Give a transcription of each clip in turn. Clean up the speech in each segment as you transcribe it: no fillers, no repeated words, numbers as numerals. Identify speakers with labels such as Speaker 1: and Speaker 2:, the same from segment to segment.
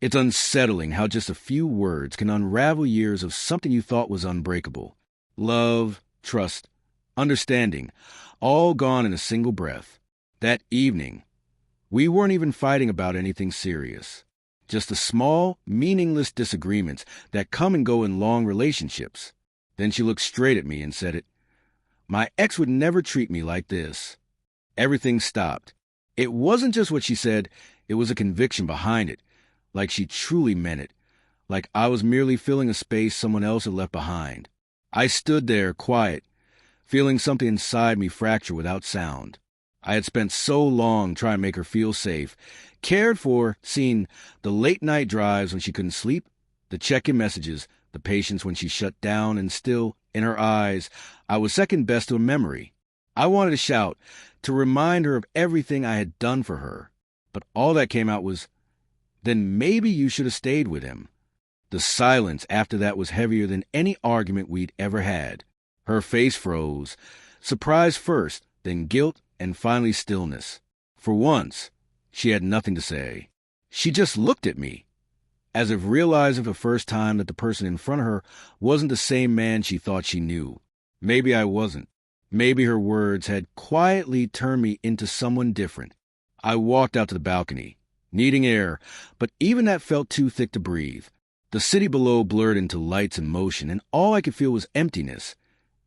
Speaker 1: It's unsettling how just a few words can unravel years of something you thought was unbreakable. Love, trust, understanding, all gone in a single breath. That evening, we weren't even fighting about anything serious. Just the small, meaningless disagreements that come and go in long relationships. Then she looked straight at me and said it. My ex would never treat me like this. Everything stopped. It wasn't just what she said, it was a conviction behind it, like she truly meant it, like I was merely filling a space someone else had left behind. I stood there, quiet, feeling something inside me fracture without sound. I had spent so long trying to make her feel safe, cared for, seen the late-night drives when she couldn't sleep, the check-in messages, the patience when she shut down, and still, in her eyes, I was second best to a memory. I wanted to shout, to remind her of everything I had done for her. But all that came out was, then maybe you should have stayed with him. The silence after that was heavier than any argument we'd ever had. Her face froze, surprise first, then guilt, and finally stillness. For once, she had nothing to say. She just looked at me, as if realizing for the first time that the person in front of her wasn't the same man she thought she knew. Maybe I wasn't. Maybe her words had quietly turned me into someone different. I walked out to the balcony, needing air, but even that felt too thick to breathe. The city below blurred into lights and motion, and all I could feel was emptiness.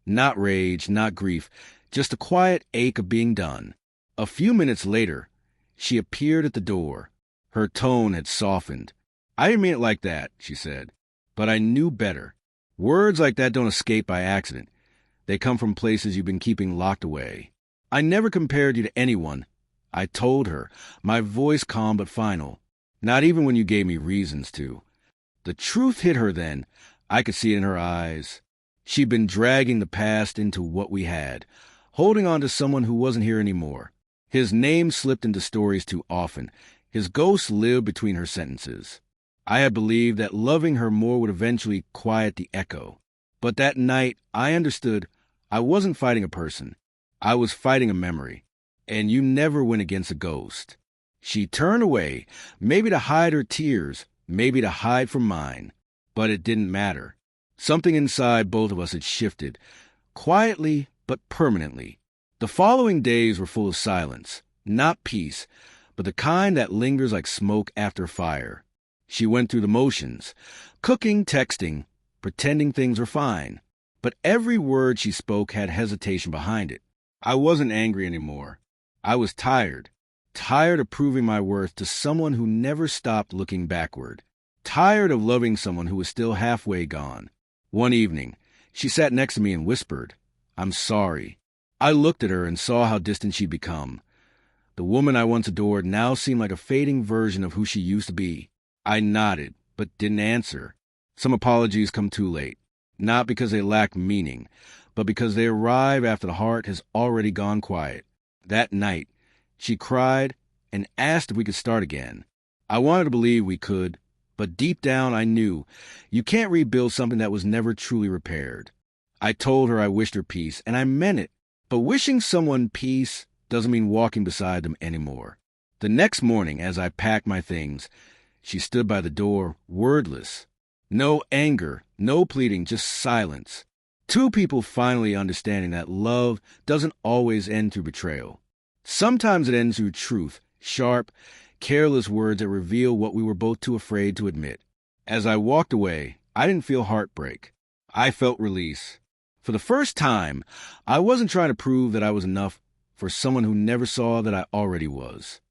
Speaker 1: Not rage, not grief, just a quiet ache of being done. A few minutes later, she appeared at the door. Her tone had softened. I didn't mean it like that, she said, but I knew better. Words like that don't escape by accident. They come from places you've been keeping locked away. I never compared you to anyone, I told her, my voice calm but final. Not even when you gave me reasons to. The truth hit her then. I could see it in her eyes. She'd been dragging the past into what we had, holding on to someone who wasn't here anymore. His name slipped into stories too often. His ghost lived between her sentences. I had believed that loving her more would eventually quiet the echo. But that night, I understood I wasn't fighting a person. I was fighting a memory. And you never win against a ghost. She turned away, maybe to hide her tears, maybe to hide from mine. But it didn't matter. Something inside both of us had shifted, quietly but permanently. The following days were full of silence, not peace, but the kind that lingers like smoke after fire. She went through the motions, cooking, texting, pretending things were fine. But every word she spoke had hesitation behind it. I wasn't angry anymore. I was tired of proving my worth to someone who never stopped looking backward, tired of loving someone who was still halfway gone. One evening, she sat next to me and whispered, "I'm sorry." I looked at her and saw how distant she'd become. The woman I once adored now seemed like a fading version of who she used to be. I nodded, but didn't answer. Some apologies come too late, not because they lack meaning, but because they arrive after the heart has already gone quiet. That night, she cried and asked if we could start again. I wanted to believe we could, but deep down I knew you can't rebuild something that was never truly repaired. I told her I wished her peace, and I meant it. But wishing someone peace doesn't mean walking beside them anymore. The next morning, as I packed my things, she stood by the door, wordless. No anger, no pleading, just silence. Two people finally understanding that love doesn't always end through betrayal. Sometimes it ends through truth, sharp, careless words that reveal what we were both too afraid to admit. As I walked away, I didn't feel heartbreak. I felt release. For the first time, I wasn't trying to prove that I was enough for someone who never saw that I already was.